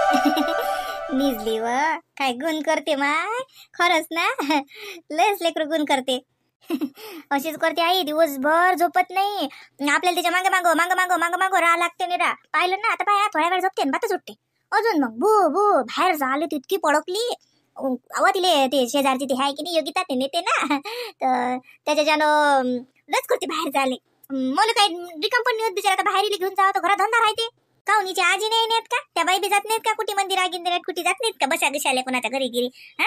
निजली व काय गुण करते माय, खरंच ना. लयच लेकरू गुण करते. अशीच करते आई, दिवसभर झोपत नाही. आपल्याला त्याच्या मागे मागं मागं मागं मागं मागं राहा लागते नाही रा. पाहिलं ना आता पाय, थोड्या वेळ झोपते बातच उठते. अजून मग भू भू बाहेर झाले तितकी पडकली. अव तिले ते शेजारची ते आहे की नाही योगिता, ते नेते ना, तर त्याच्या ज्यानं लच करते बाहेर झाले. मला काही रिकाम पण नाही बिचारा, बाहेर घेऊन जावं तर घरात धंदा राहते. काऊनीची आजी नाही नेत का? त्या बाई बी जात नाहीत का कुठे मंदिरात गिंदिरात कुठे जात नाहीत का बशा गिशाले कोणाच्या घरी गिरी? हा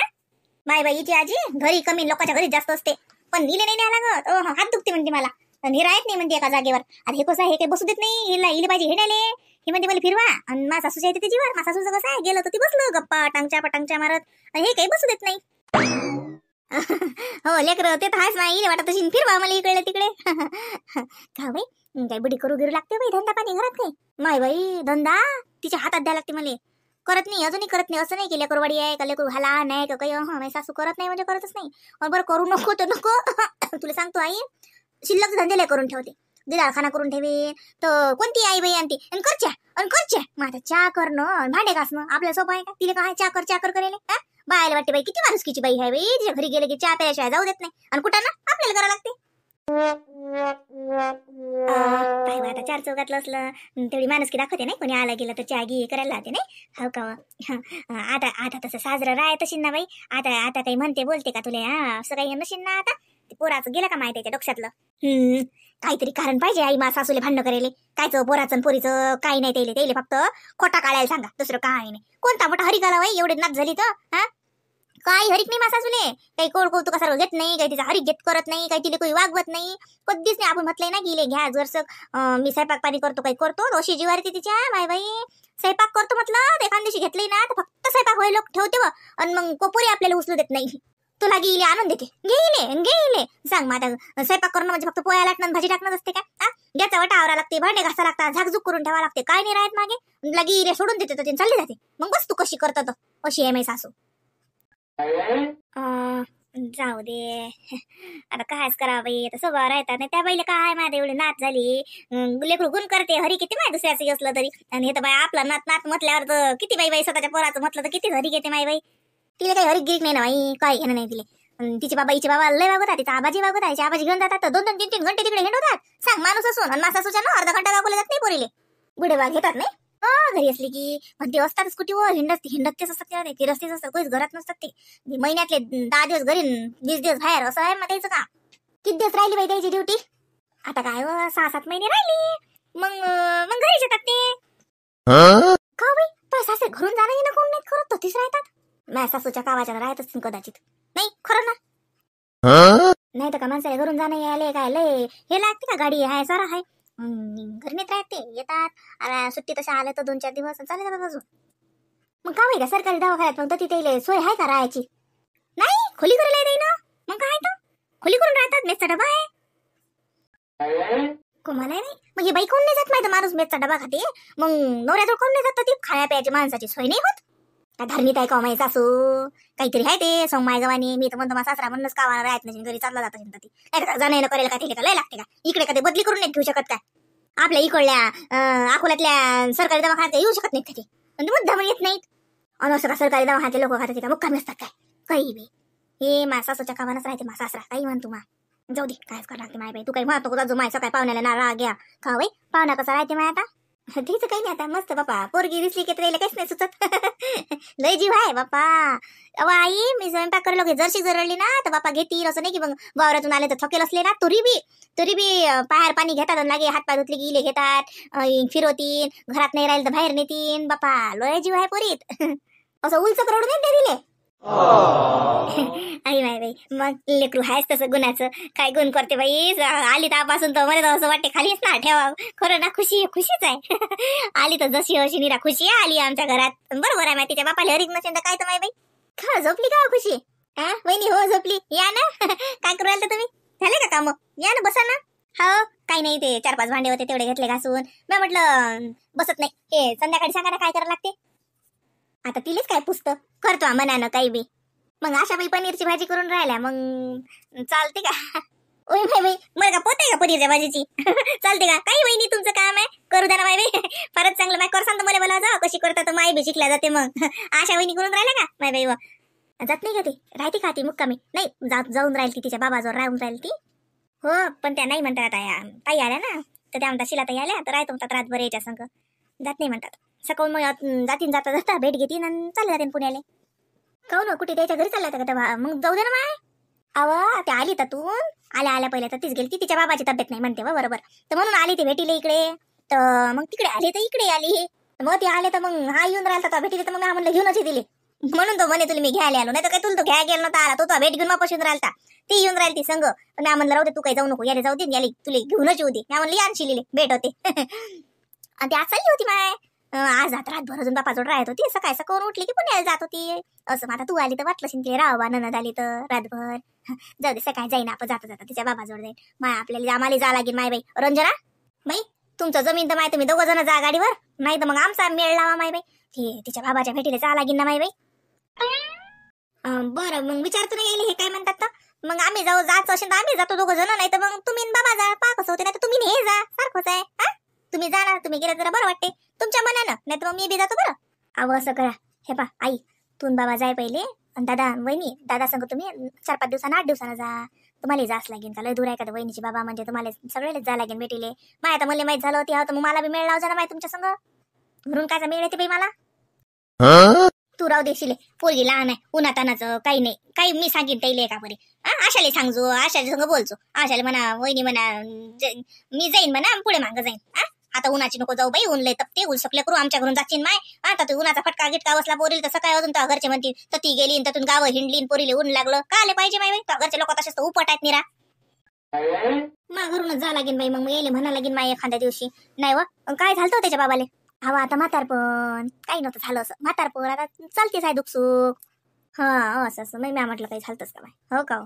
माय बाईची आजी घरी कमी, लोकांच्या घरी जास्त असते. पण हिले नाही न्यायला लागत. हात दुखते म्हणते मला, आणि राहत नाही म्हणते एका जागेवर. आता हे कसं आहे, हे काही बसू देत नाही. हिला हिले पाहिजे हिंडाले. हे म्हणते मला फिरवा. आणि माझा सासूच्या येते त्याच्यावर, माझा सासूचं कसं आहे, गेलं तर ती बसलं गप्पा टांगच्या पटांगच्या मारत. हे काही बसू देत नाही. हो लेकर ते तर आहेच नाही वाटत तशी फिरवा मला इकडे तिकडे. का बाई काही बुडी करू गिरू लागते बाई, धंदा पाणी घरात काही. माय बाई धंदा तिच्या हातात द्यायला लागते मला. करत नाही, अजूनही करत नाही. असं नाही की लेकरवाडी आहे का लेकरू हाला नाही का काही. माझी सासू करत नाही म्हणजे करतच नाही. बरं करू नको तर नको. तुला सांगतो आई, शिल्लक धंदेला करून ठेवते. दिदाळखाना करून ठेवे तर कोणती आई बाई आणते आणि करच्या मग आता चहा करणं भांडे घासणं आपल्या सोपं आहे का? तिला काय चा कर करेल का? बायला वाटते बाई किती माणुसकीची बाई आहे बाई, तिच्या घरी गेले की चहा प्यायशिवाय जाऊ देत नाही. आणि कुठं ना आपल्याला करावं लागते. काय आता चार चौकातलं असलं तेवढी माणुसकी दाखवते नाही. कोणी आला गेला तर चहा घे करायला लागते नाही. हो का? आता तसं साजरं राह तशी ना बाई. आता काही म्हणते बोलते का तुला? असं काही नशीन ना. आता पोराचं गेलं का माहिती त्याच्या डोक्यातलं. काहीतरी कारण पाहिजे आई मा सासूले भांडणं करायले. कायचं पोराचं पोरीचं काही नाही. त्याले फक्त खोटा काढायला सांगा, दुसरं काय नाही. कोणता मोठा हरिक आला बाई, एवढे नाच झाली तर. हा काही हरिक नाही मासासूले. काही कौतुका सर्व घेत नाही, काही तिचा हरिक घेत करत नाही, काही तिला काही वागवत नाही. कधीच नाही. आपण म्हटलंय ना गेले घ्या जरसं मी स्वयंपाक पाणी करतो काही करतो, अशी जीवार ती तिच्या. बाय बाई स्वयंपाक करतो म्हटलं एखाद दिवशी घेतलंय ना तर फक्त स्वयंपाक व्हायला ठेवते व, आणि मग कोपोरी आपल्याला उचलू देत नाही. तुला गेले आणून देते, गेले सांग. मग आता स्वयंपाक करणं म्हणजे फक्त पोळ्या लाटणं भाजी टाकणं असते का? गॅसचा वटा आवरा लागते, भांडे घासा लागतात, झाकझूक करून ठेवा लागते. काय नाही राहत मागे. लगी सोडून देते तर चालली जाते. मग बस तू कशी करतात अशी आहे माझी सासू. जाऊ दे आता कायच करावं बाई. आता स्वभाव राहतात नाही त्या बाईला. काय माझ्या एवढी नात झाली, लेकरू गुण करते. हरी किती माय दुसऱ्याचं असलं तरी. आणि हे तर बाई आपला नात म्हटल्यावर तर किती बाई स्वतःच्या पोराचं म्हटलं तर किती हरी घेते माय बाई. तिला काही हरिक गिरीक नाही ना बाई, काय घेणं नाही तिला. तिचे बाबा लय वागवतात, तिचा आबाजी वागवतात. तिच्या आबाजी घेऊन जातात 2-3 घंटे तिकडे हिंडवतात. सांग माणूस असून आणि माझा सासूच्या ना अर्धा घंटा वागवले जात नाही पोरीले. बुडे वाघ घेतात नाही. घरी असली की म्हणते असतात स्कूटीवर हिंडतेच असतात. ते रस्तेच असतात, कोणीच घरात नसतात. ते महिन्यातले 10 दिवस घरी 20 दिवस बाहेर, असं आहे मग त्याचं का. किती दिवस राहिली बाई त्याची ड्युटी? आता काय 6-7 महिने राहिली. मग घरी येतात ते. का बाई पण सासरे घरून जाणं येणं कोण नाही करत, तोच राहतात. माझ्या सासूच्या कावाच्या राहत असतील कदाचित. नाही खरं ना. नाही तर का माणसाला घरून जाणं यायला काय लय हे लागते का? गाडी आहे सारा आहे, घरी नेत राहते येतात. सुट्टी तशा आल्या तर 2-4 दिवस चालले जातात अजून. मग का का सरकारी दवाखान्यात मग तिथे सोय आहे का राहायची? नाही खोली करायला येते ना. मग काय तर खोली करून राहतात, मेसचा डबा आहे. कोणाला नाही. मग हे बाई कोण नाही जात माहिती, माणूस मेसचा डबा खाते. मग नवऱ्याजवळ कोण नाही जात, ती खाण्या प्यायची माणसाची सोय नाही होत. काय धर्मीत आहे का माही सासू? काहीतरी आहे ते सोमाय गवानी. मी तर म्हणतो माझा सासरा म्हणूनच कावा राहत नाही, घरी चालला जात असेल. ती जाणं करेल का तिला? का लय लागते का? इकडे कधी बदली करून नाही घेऊ शकत काय? आपल्या इकडल्या अकोल्यातल्या सरकारी दवाखान्यात येऊ शकत नाहीत का? ते मुद्दा येत नाहीत. आणि असं का सरकारी दवाखान्यातले लोक खातात का मुक्कामी असतात काय? काही बी हे माझ्या सासूच्या कामानच राहते. माझा सासरा काही म्हणतो मा जाऊ दे, कायच करावं लागते माय बाई. तू काही म्हणतो का जो माय सकाळी पाहुण्याला ना राग घ्या का बाई? पाहुणा कसा राहते माय आता? तिचं काही नाही आता मस्त बापा. पोरगी दिसली की त्याला काहीच नाही सुचत. लय जीव आहे बापा. अवा आई मी स्वयंपाक करायला की जरशी जरळली ना तर बापा घेतील. असं नाही की मग वावरातून आले तर थकेल असले ना तरी बी बाहेर पाणी घेतात आणि लागे हात पाय धुतले की इले घेतात, फिरवतील. घरात नाही राहील तर बाहेर नेतील. बापा लय जीव आहे पोरीत. असं उलच करोड नाही दे दिले. आई माय बाई मग लेकरू आहेच तसं गुणाचं. काय गुण करते बाई. आली तापासून तर मला असं वाटते खालीच ना ठेवा. खरं ना खुशीच आहे. आली तर जशी अशी निरा खुशी आली आमच्या घरात. बरोबर आहे. तिच्या बापाला हरिक नसेल तर काय तर माय बाई. खा झोपली का खुशी? वहिनी हो झोपली. या ना. काय करू राहिलं तुम्ही? झाले का काम? या ना बसा ना. हो काही नाही, ते 4-5 भांडे होते तेवढे घेतले घासून. मी म्हटलं बसत नाही, हे संध्याकाळी सांगा ना काय करायला लागते. आता तिलेच काय पुस्तक करतो मनानं काही बी. मग आशाबाई पनीरची भाजी करून राहिल्या मग चालते का? ओय बाई बाई, मला का पोते का पनीरच्या भाजीची चालते का काही वहिनी तुमचं काम आहे करू द्या ना बाई बाई फारच चांगलं माय करसान तर मला बोला जा कशी करता तर माई बी शिकल्या जाते मग आशा वहिनी करून राहिल्या का माय बाई जात नाही का ते राहते का ती मुक्कामी नाही जाऊन राहील ती तिच्या बाबाजवळ राहून राहील ती हो पण त्या नाही म्हणतात ताई आल्या ना तर त्या म्हणतात शिला ताई आल्या तर राहतो म्हणतात रातभर यायच्या संग जात नाही म्हणतात सकाळ मग जातीन जाता जाता भेट घेतीन आणि चालले जाते पुण्याला काहून ना कुठे त्याच्या घरी चालल्या का तेव्हा मग जाऊ दे ना माय अव त्या आली तर तू आल्या पहिल्या तर तीच गेली ती तिच्या बाबाची तब्येत नाही म्हणते बरोबर तर म्हणून आली ती भेटीला इकडे तर मग तिकडे आली तर इकडे आली मग ती आले तर मग हा येऊन राहिला तर भेटीला तर मग म्हणलं घेऊनच दिली म्हणून तो म्हणे तुला मी घ्यायला आलो नाही तर काय तुला तो घ्यायला गेलो नव्हता आला तो भेट घेऊन वापस येऊन राहिला ती येऊन राहिली ती संघ पण मी म्हणलं राहू दे तू काही जाऊ नको याले जाऊ दे याले तुला घेऊनच येऊ दे मी म्हणलं आणशी लिहिले भेट होते आणि ती आज चालली होती माय आज रातभर अजून बापाजवळ राहत होती सकाळी सकाळून उठली की पुण्याला जात होती असं आता तू आली तर वाटलं शिंकले राहा ननद आली तर रातभर जाऊ दे सकाळी जाईन आपण जाता जाता तिच्या बाबाजवळ जाईन माय आपल्याला आम्हाला जा लागेल माय बाई रंजना बाई तुमचं जमीन तर माय तुम्ही दोघं जण जा गाडीवर नाही तर मग आमचा मेळ लावा माय बाई तिच्या बाबाच्या भेटीला जा लागेल ना माय बाई बरं मग विचारतो ना यायला हे काय म्हणतात तर मग आम्ही जायचं असेल तर आम्ही जातो दोघं जण नाही तर मग तुम्ही बाबा जा पा कसं होते नाही तर तुम्ही हे जा सारखंच आहे हा तुम्ही जा ना तुम्ही गेले जरा बरं वाटते तुमच्या मनानं नाही तर मग मी बी जातो बरं अहो असं करा हे पा आई तू बाबा जाय पहिले आणि दादा वहिनी दादा सांग तुम्ही 4-5 दिवसांना 8 दिवसांना जा तुम्हाला जास लागेल का लय दूर आहे का वहिनीची बाबा म्हणजे तुम्हाला सगळेच जा लागेल भेटीले माय आता मला माहित झालं होती तर मग मला बी मेळ लाव जा माय तुमच्या संग म्हणून कायचा मेळ येते बाई मला तू राहू देशील पोरगी लहान आहे उन्हातानाचं काही नाही काही मी सांगेन त्याला एका परी आशाला सांगजो आशाच्या संग बोलचो आशाला म्हणा वहिनी म्हणा मी जाईन म्हणा पुढे मागं जाईन आता उन्हाची नको जाऊ बाई ऊन लय तपते ऊन सकले करू आमच्या घरून जाचीन माय आता तू उन्हाचा फटका गिटका बसला पोरील तर सकाळी अजून त्या घरचे म्हणतील तर ती गेली त्यातून गावं हिंडली पोरीले ऊन लागलं का आले पाहिजे माय बाई घरचे लोक तसेच उपट आहेत निरा मग घरूनच जा लागेन बाई मग येईल म्हणा लागेन माय एखाद्या दिवशी नाही व काय झालं त्याच्या बाबाले हवा आता म्हातारपण काही नव्हतं झालं असं म्हातारपण आता चालतेच आहे दुखसुख हा असं नाही मी म्हटलं काही झालतंच का बाय हो का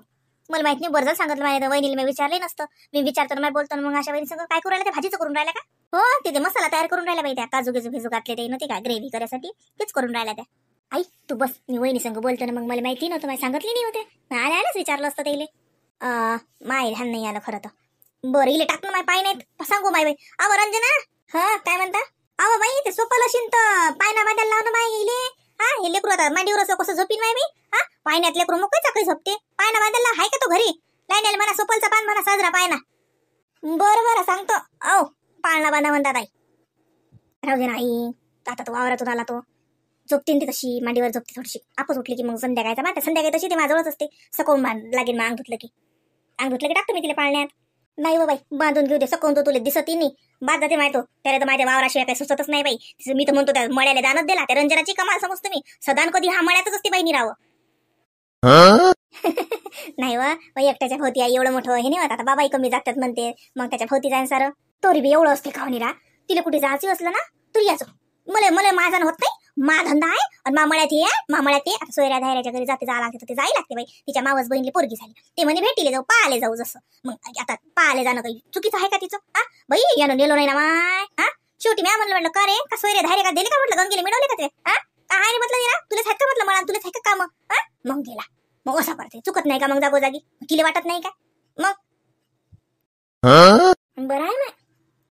मला माहित नाही बरं सांगितलं माझ्या वहिनीला मी विचारले नसतं मी विचारतो ना बोलतो मग अशा वहिनी सगळं काय करू राहिलं ते भाजीचं करून राहिला का हो तिथे मसाला तयार करून राहिला बाई त्या काजू गिजू भिजू घातले ते नव्हते का ग्रेव्ही करायसाठी तेच करून राहिला त्या आई तू बस मी वहिनी संग बोलतो ना मग मला माहिती नव्हतं मला सांगितली नाही होते आल्याच विचारलं असतं त्याला माय ध्यान नाही आलं खरं तर बरं इले टाकून माय पाय नाहीत सांगू माय बाई अव रंजना हा काय म्हणता अव बाई ते सोपल असेल तर पायना बांधायला लावणं बाई इले हा हे लेकरू आता मांडीवर असं कसं झोपीन माय बाई हा पायण्यात लेकरू मग काही चाकरी झोपते पायना बांधायला हाय का तो घरी लाईन म्हणा सोपलचा पान म्हणा साजरा पायना बरं सांगतो औ पाळणा बांधा म्हणतात आई राहू दे ना आई आता तो वावरातून आला तो झोपतीन ती तशी मांडीवर झोपते थोडीशी आपण उठली की मग संध्याकाळचा माहिती संध्याकाळी तशी ते माझ्यावरच असते सकवून लागेल मग अंग धुतलं की टाकतो मी तिला पाळण्यात नाही बाई बांधून घेऊ दे सकवून तो तुला दिसत नाही बाद जाते माहितो त्याला तर माझ्या वावराशिवाय काही सुचतच नाही बाई मी तर म्हणतो त्या मळ्याला दानच दिला त्या रंजनाची कमाल समजतो मी सदान कधी हा मळ्यातच असते बाई निरावं नाही वा एकट्याच्या भोवती आई एवढं मोठं हे नाही होत आता बाबाही कमी जातात म्हणते मग त्याच्या भोवती जाईन सारं तोरी बी एवढं असते का निरा तिला कुठे जायचं असलं ना तू याचो मला माझा होत नाही मा धंदा आहे आणि मामळ्यात हे मामळ्यात ते आता सोयऱ्या धायऱ्याच्या घरी जाते जा लागते ते जाई लागते बाई तिच्या मावस बहिणीला पोरगी झाली ते म्हणे भेटीले जाऊ पाहाले जाऊ जसं मग आता पाहाले जाणं काही चुकीचं आहे का तिचं हा बाई यानं नेलो नाही ना माय हा शेवटी मी म्हणलं का रे का सोयऱ्या धायऱ्या का दिले का म्हटलं गंगेले मिळवले का ते हा काय नाही म्हटलं ना तुला का म्हटलं मला तुला का काम हा मग गेला मग असा करते चुकत नाही का मग जागोजागी तिला वाटत नाही का मग बरं आहे ना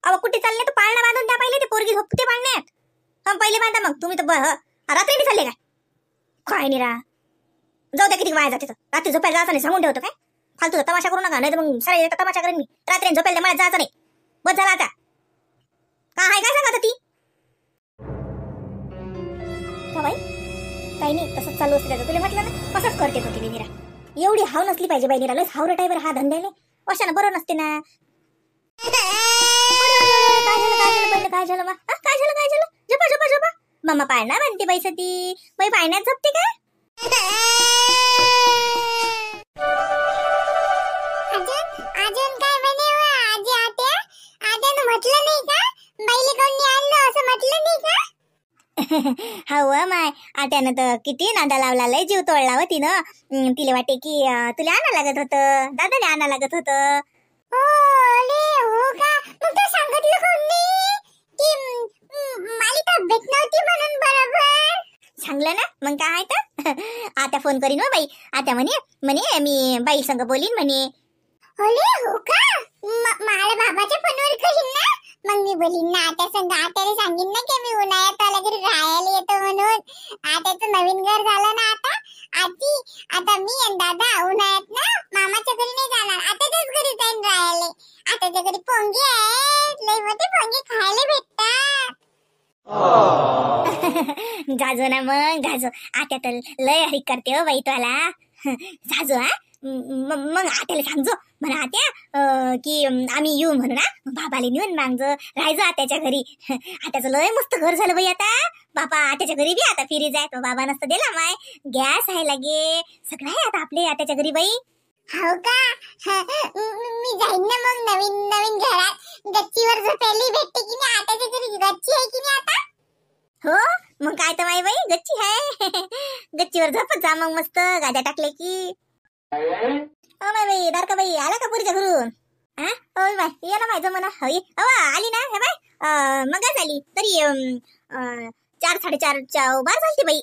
अहो कुठे चालले तर पाळणा बांधून द्या पहिले ते पोरगी झोपते पाळण्यात हा पहिले बांधा मग तुम्ही तर रात्री चालले काय नाही रा जाऊ द्या किती वाया जाते तर रात्री झोपायला जायचं नाही सांगून ठेवतो काय फालतू तमाशा करू नका नाही तर मग सगळे तमाशा करेन मी रात्री झोपायला मला जायचं नाही बस झाला आता काय सांगा ती बाई काही नाही तसंच चालू असते त्याचं तुला म्हटलं ना कसंच करते तो तिने निरा एवढी हाव नसली पाहिजे बाई निरा लस हावरट आहे बरं हा धंद्याने अशानं बरं नसते ना काय झालं झोपा मम्मा पाळणा म्हणते बाई सती बाई पाळण्यात झोपते का अजून काय म्हणे आजी आत्या आत्यानं म्हटलं नाही का बाईले कोणी आणलं असं म्हटलं नाही का हवं माय आत्यानं तर किती नादा लावला लय जीव तोडला होती ना तिला वाटे की तुला आणा लागत होतं दादाने आणा लागत होतं हो का मग तू सांगितलं कोण नाही की मला तब्येत नव्हती म्हणून बरोबर सांगलं ना मग काय तर आता फोन करीन हो बाई आता म्हणे मी बाई संग बोलीन म्हणे अरे हो का? माझ्या बाबाच्या फोनवर करीन ना. मग मी बोलीन ना आता संग, आत्याला सांगीन ना की मी उन्हाळ्यात आला घरी राहायला येतो म्हणून. आत्याचं नवीन घर झालं ना आता. आजी आता मी आणि दादा उन्हाळ्यात ना मामाच्या घरी नाही जाणार, आत्याच्याच घरी जाईन राहायला. आत्याच्या घरी पोंगे आहेत, लय मोठे पोंगे खायला भेटतात. जाजो ना मग जाजो. आता तर लय हरी करते हो बाई तुला. जाजो हा. मग आत्याला सांगजो म्हणा आत्या की आम्ही येऊ म्हणून ना. बाबाला नेऊन मागजो राहायचो आत्याच्या घरी. आत्याचं लय मस्त घर झालं बाई आता. बाबा आत्याच्या घरी बी आता फिरी जाय. तो बाबा नसतं दिला माय गॅस आहे लागे सगळं आहे आता आपले आत्याच्या घरी बाई. हो का? मी जाईन ना मग नवीन नवीन घरात. गच्चीवर झोपायला भेटते की नाही? आत्याच्या घरी गच्ची आहे की नाही आता? हो मग काय तर माई बाई गच्ची आहे. गच्चीवर झोपत जा मग मस्त गाद्या टाकले की. ओ माय बाई दारका बाई आला का पुरीच्या घरून? हा ओय बाय ये ना माझं म्हणा. होय आली ना हे बाय. मगच आली तरी 4:30च्या बार झालती बाई.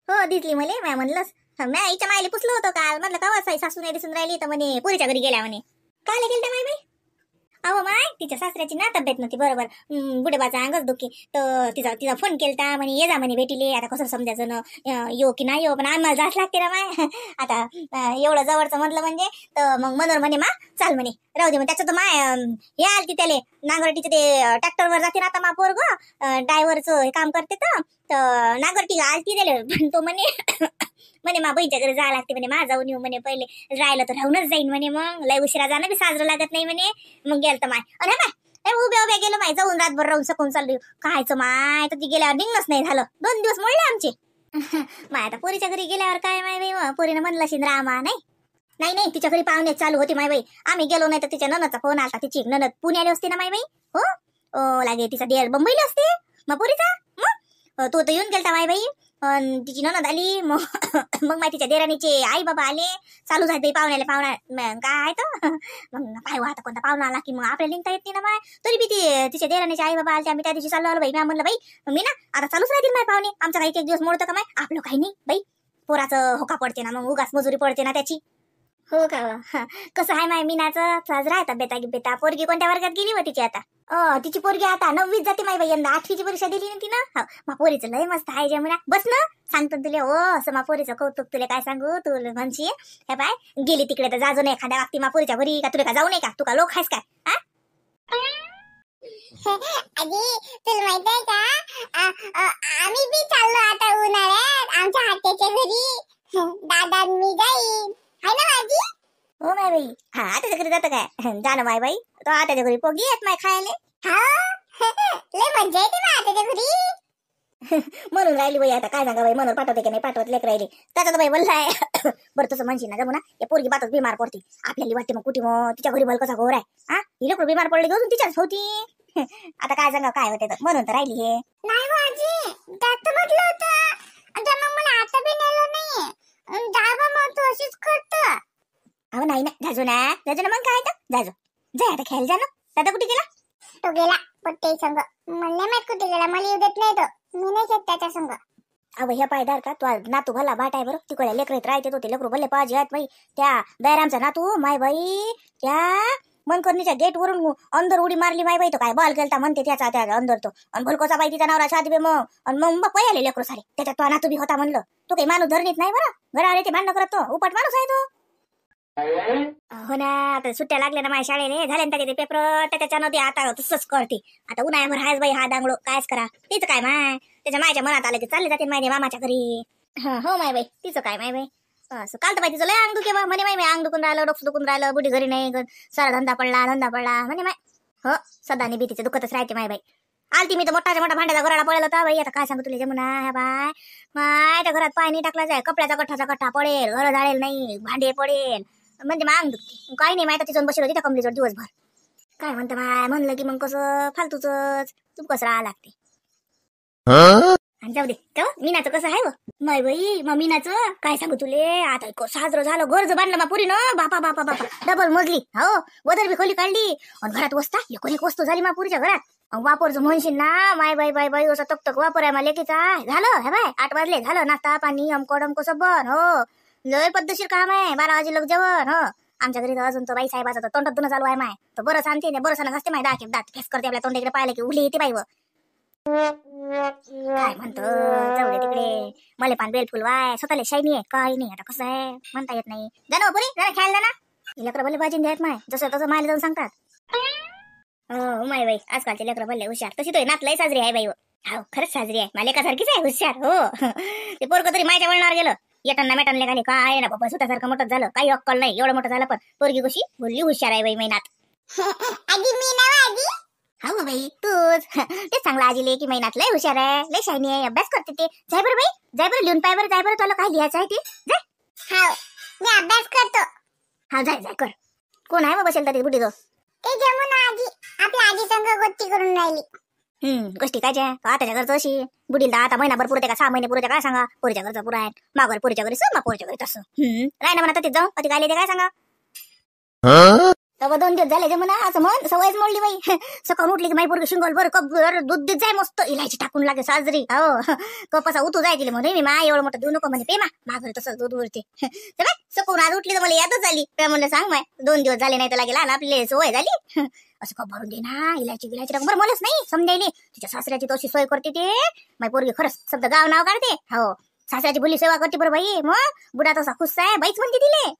हो दिसली मले. मी म्हणलंच मी आईच्या मायला पुसलं होतं काल. म्हणलं का वासाई सासू नाही दिसून राहिली तर म्हणे पुरीच्या घरी गेल्या म्हणे. काल गेल माय बाई. अहो माय तिच्या सासऱ्याची ना तब्येत नव्हती बरोबर. बुडेबाचा अंगच दुखी तर तिचा फोन केलता म्हणे ये जा म्हणे भेटीले. आता कसं समजायचं ना येऊ की नाही येऊ पण आम्हाला जाच लागते ना माय. आता एवढं जवळचं म्हटलं म्हणजे तर मग मनोर म्हणे मा चाल म्हणे राहू दे. मग त्याचं तर माय हे आलती त्याले नांगरटीचं ते ट्रॅक्टरवर जाते ना आता मा पोरग ड्रायव्हरचं काम करते तर नांगरटी आलती त्याले. पण तो म्हणे म्हणे मा बहीणच्या घरी जायला लागते म्हणे. मा जाऊन येऊ म्हणे पहिले राहिलं तर राहूनच जाईन म्हणे. मग लय उशिरा जाणं बी साजरं लागत नाही म्हणे. मग गेलं तर माय अरे माय उभ्या उभ्या गेलो माय जाऊन रातभर राहून सकून चाललो. कायचं माय तर ती गेल्यावर निघणंच नाही झालं. 2 दिवस मोडले आमचे. माय आता पोरीच्या घरी गेल्यावर काय माय बाई पोरीनं म्हणलं शिंद रामा नाही नाही तिच्या घरी पाहुणे चालू होते माय बाई. आम्ही गेलो नाही तर तिच्या ननदचा फोन आला. तिची ननद पुण्याला असते ना माय बाई. हो लागे तिचा देर मुंबईला असते मग पोरीचा. मग तो तर येऊन गेलता माय बाई. तिची ननद आली मग माय तिच्या देराणीचे आई बाबा आले. चालू झाले पाहुण्याला पाहुणा काय तर मग काय आता कोणता पाहुणा आला की मग आपल्याला लिंकता येत नाही ना माय. तरी बी तिच्या देराणीचे आई बाबा आले. आम्ही त्या दिवशी चाललो आलो बाई. मी म्हणलं बाई मी ना आता चालूच राहतील माय पाहुणे. आमचा काही एक दिवस मोडतं का माय आपलं काही नाही बाई. पोराचं होका पडते ना मग उगाच मजुरी पडते ना त्याची. हो का? कसं आहे माय मीनाचं साजरा आहे तब्येता गिब्येता. पोरगी कोणत्या वर्गात गेली व तिची आता? तिची पोरगी आता 9वीत जाते माय बाई. यंदा 8वीची परीक्षा दिली ना तिनं. मा पोरीचं लय मस्त आहे जमुना. बस ना सांगतो तुले. हो असं मा पोरीचं कौतुक तुला काय सांगू. तू म्हणशी हे बाय गेली तिकडे तर जाजो नाही एखाद्या वागती मा पोरीच्या घरी का तुला का जाऊ नये का? तू का लोक आहेस काय? आजी तुला माहित आहे का आम्ही बी चाललो आता उन्हाळ्यात आमच्या आत्याच्या घरी. दादा मी जाईन हाय ना माझी. हो माय बाई. हा आताच्या घरी जातं काय? जा ना माय बाई. तो आताच्या घरी पोगी येत माय खायला. हा लय मजा येते ना आत्याच्या घरी. म्हणून राहिली बाई आता काय सांगा बाई. म्हणून पाठवते की नाही पाठवत लेक राहिली त्याचा तर बाई बोललाय. बरं तसं म्हणशी ना जमू ना. या पोरगी बातच बिमार पडते आपल्याला वाटते मग कुठे मग तिच्या घरी भल कसा घोर आहे. हा ही लेकरू बिमार पडले घेऊन तिच्याच होती. आता काय सांगा काय होते तर म्हणून तर राहिली हे. नाही माझी त्यात म्हटलं होतं आता मग मला आता बी नेलं नाही. दाबा मग तू अशीच करत. अहो नाही ना जाजो ना मग काय तर जाजो जाय आता खेळायला जा ना. दादा कुठे गेला? तो गेला पट्टे संग. मला नाही माहित कुठे गेला. मला येऊ देत नाही तो. मी नाही घेत त्याच्या संग. अहो ह्या पायदार का तू नातू भला बाट आहे बरं. तिकडे लेकरत राहते तो ते लेकरू भले पाहिजे आहेत बाई. त्या दयारामचा नातू माय बाई त्या मनकर्णीच्या गेट वरून अंदर उडी मारली माय बाई. तो काय बॉल गेलता म्हणते त्याचा त्या अंदर तो. आणि भलकोचा बाई तिचा नवरा शादी बे मग मग पयाले लेकरू सारे त्याच्यात तो नातू बी होता म्हणलं. तो काही माणूस धरणीत नाही बरं. घरा आले ते भांडण करत तो उपाट माणूस आहे तो. हो ना आता सुट्ट्या लागल्या ना माझ्या शाळेने झाल्या ना त्याचे पेपर. त्याच्यानं ते आता तसंच करते. आता उन्हाळ्याभर आहेच बाई हा दांगडो कायच करा. तिचं काय माय त्याच्या मायच्या मनात आलं की चालले जाते माय मामाच्या घरी. हो माय बाई तिचं काय माय बाई. असं काल तर बाई तिचं लय अंग दुखे म्हणे माय मी अंग दुखून राहिलं डोकं दुखून राहिलं. बुढी घरी नाही सारा धंदा पडला म्हणे माय. हो सदानी भीतीचं दुखतच राहते माय बाई. आलती मी तर मोठा भांड्याचा घराला पडेल होता बाई. आता काय सांगू तुला जमुना ह्या बाय माय त्या घरात पाणी टाकला जाय कपड्याचा गठ्ठा पडेल. घर झाडेल नाही भांडे पडेल म्हणजे मग अंग दुखते. काही नाही माहिती तिथून बसलो तिथं कमलीजवळ दिवसभर. काय म्हणते बाय म्हणलं की मग कसं फालतूच तू कसं राहा लागते. जाऊ दे तो मीनाचं कसं आहे माय बाई. मग मीनाचं काय सांगू तुले आता साजरं झालं. घर जो बांधलं मा पुरी ना बापा बापा बापा डबल मजली. हो वदर बी खोली काढली आणि घरात वस्ता एक वस्तू झाली मा पुरीच्या घरात. वापर जो म्हणशील ना माय बाई बाई बाई असं तक वापर आहे मला लेकीचा. झालं हे बाय 8 वाजले झालं नाश्ता पाणी अमको डमको सब बन. हो लय पद्धतशीर काम आहे. 12 वाजे लोक जेवण. हो आमच्या घरी तर अजून तो बाई साहेबाचा तर तोंडात दुनं चालू आहे माय. तर बरं आणते ना बरं घसते माय दात फेस करते आपल्या तोंडाकडे पाहिलं की उली येते बाई व. काय म्हणतो जाऊ दे तिकडे. मला पान बेल फुलवाय स्वतःला शाईनी आहे काही नाही. आता कसं आहे म्हणता येत नाही. जा ना पुरी जरा खेळायला ना. लेकरं भले भाजी द्यायत माय जसं तसं मायला जाऊन सांगतात. हो माय बाई आजकालचे लेकरं भले हुशार. तशी तो नातलंही साजरी आहे बाई. हो खरंच साजरी आहे मालेकासारखीच आहे हुशार. हो ते पोरग तरी माझ्या वळणावर गेलं येताना मेटांना खाली काय ना बाबा स्वतःसारखं मोठं झालं काही अक्कल नाही एवढं मोठं झालं पण पोरगी कशी बोलली हुशार आहे बाई महिन्यात. आजी मी ना आजी. हो बाई तूच तेच चांगला आजीले की महिन्यात लय हुशार आहे लय शायनी आहे अभ्यास करते ते. जाय बरं बाई जाय बरं लिहून पाय बरं जाय बरं तुला काय लिहायचं आहे ते जाय. हाव मी अभ्यास करतो. हा जाय जाय कर. कोण आहे मग बसेल तर बुढी तो. ते जमुना आजी आपल्या आजी संग गोष्टी करून राहिली. गोष्टी काय ज्या आताच्या घरचं अशी बुडीला आता महिनाभर पुरते का 6 महिने पुरते काय सांगा. पोरीच्या घरचं पुरा आहे मागवर पोरीच्या घरी सर पोरीच्या घरी तसं राय ना म्हणा तिथे जाऊ कधी काय ते काय सांगा. तेव्हा 2 दिवस झाले म्हणा असं म्हण सवयच मोडली बाई. सकाळून उठली की माई पोरगी शिंगोल बरं कप दूध देत जाय मस्त इलायची टाकून लागे साजरी. हो कप असा उतू जाय तिला म्हणे मी मा एवढं मोठं देऊ नको म्हणे पे माघारी तसंच दूध उरते. सकाळून आज उठली तर मला यादच झाली त्या म्हणलं सांग माय 2 दिवस झाले नाही तर लागेल आपली सवय झाली. असं कप भरून दे ना इलायची गिलायची टाकून बरं मलाच नाही समजायली तिच्या सासऱ्याची तशी सोय करते ते माई पोरगी खरंच शब्द गाव नाव काढते. हो सासऱ्याची भुली सेवा करते बरं बाई मग बुडा तसा खुश आहे बाईच म्हणते तिले.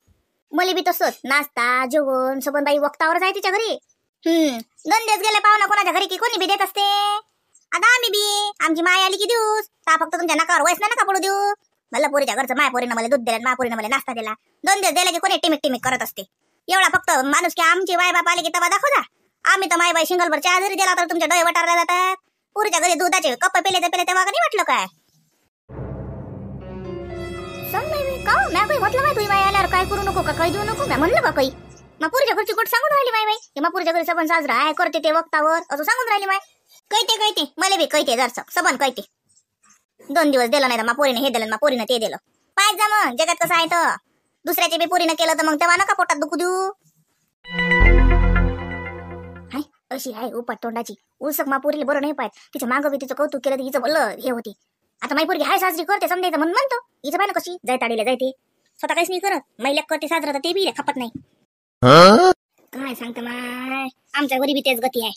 मले बी तसंच नाश्ता जेवण सबन बाई वक्तावरच आहे तिच्या घरी. 2 दिवस गेले पाहुणा कोणाच्या घरी की कोणी बी देत असते. आता आम्ही बी आमची माय आली की देऊस ता फक्त तुमच्या नकावर वयस ना नका पडू देऊ. मला पोरीच्या घरचं माय पोरीनं मला दूध दिलं माय पोरीनं मला नाश्ता दिला 2 दिवस दिला की कोणी टिमिक टिमिक करत असते. एवढा फक्त माणूस की आमची बाय बाप आले की तवा दाखव जा. आम्ही तर माय बाई शिंगलभर चहा जरी दिला तर तुमच्या डोळे वटारला जातात. पोरीच्या घरी दुधाचे कप पेले तेव्हा कधी वाटलं काय. काही म्हटलं माय तुम्ही माय आल्यावर काय करू नको का काही देऊ नको काय म्हणलं का काही. मग पुरीच्या घरची गोट सांगून राहिली माय बाई मग पुरीच्या घरी सबन साजरा आहे करते ते वक्तावर असं सांगून राहिली माय. कळते मला बी कळते जरसं सबन कळते. 2 दिवस दिलं नाही तर मग पोरीने हे दिलं मग पोरीनं ते दिलं पाहिजे जा मग जगात कसं आहे तर दुसऱ्याचे बी पोरीनं केलं तर मग तेव्हा नका पोटात दुखू देऊ. हाय अशी आहे उपाट तोंडाची उलसक मा पोरीला बरं नाही पाहिजे तिच्या मागं बी तिचं कौतुक केलं हिचं भलं हे होती. आता माई पोरगी हाय साजरी करते समजायचं म्हणून म्हणतो हिचं पाहिजे कशी जाय ताडीला जायते स्वतः काहीच नाही करत महिला करते साजरा तर ते बी खपत नाही. काय सांगतं माय आमच्या घरी बी तेच गती आहे.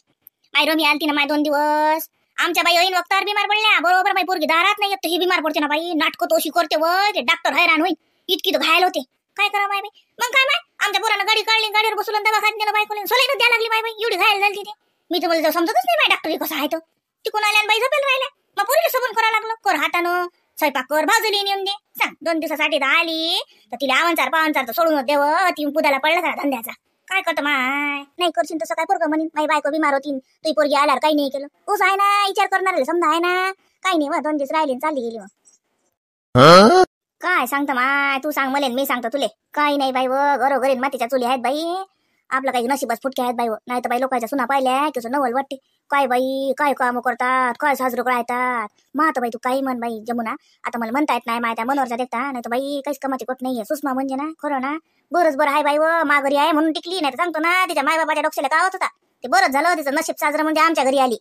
माय रमी आलती ना माय 2 दिवस आमच्या बाई ऐन वक्तावर बिमार पडल्या बरोबर माई पोरगी दारात नाही येत ही बिमार पडते ना बाई नाटक तोशी करते व ते डॉक्टर हैराण होईल इतकी तर घायल होते. काय करा माय बाई मग काय माय आमच्या पोरानं गाडी काढली गाडीवर बसवलं दवाखान्यात नेलं बायकोला सोलाईनच द्यायला लागली माय बाई एवढी घायल झाली तिथे. मी तुम्हाला समजतच नाही माय डॉक्टर कसं आहे तो तिकून आल्या बाई झोपेल राहिल्या मग पोरीला सबन करावं लागलं कर हातानं स्वयंपाक कर भाजली नेऊन दे सांग 2 दिवसासाठी तर आली तर तिला आवनचार पावनचार तर सोडून देव ती पुदाला पडला का धंद्याचा. काय करतो माय नाही करशील तसं काय पोरगं म्हणीन माई बायको बिमार होती तुझी पोरगी आल्यावर काही नाही केलं ऊस आहे ना विचार करणार समजा आहे ना काही नाही मग 2 दिवस राहिले चालली गेली मग. काय सांगतो माय तू सांग मले मी सांगतो तुले काही नाही बाई व घरोघरी मातीच्या चुली आहेत बाई आपलं काही नशीबच फुटके आहेत बाई नाही तर बाई लोकांच्या सुना पाहिल्या की नवल वाटते काय बाई काय काम करतात काय साजरं करायतात मग बाई तू काही म्हण बाई जमुना आता मला म्हणता येत नाही माय त्या मनोरचा देखता नाही तर बाई काहीच कमाची कोट नाहीये सुषमा म्हणजे ना खरं ना बरंच बरं आहे बाई व माघरी आहे म्हणून टिकली नाही तर सांगतो ना तिच्या मायबापाच्या डोक्याला गावत होता ते बरंच झालं तिचं नशीब साजरं म्हणजे आमच्या घरी आली.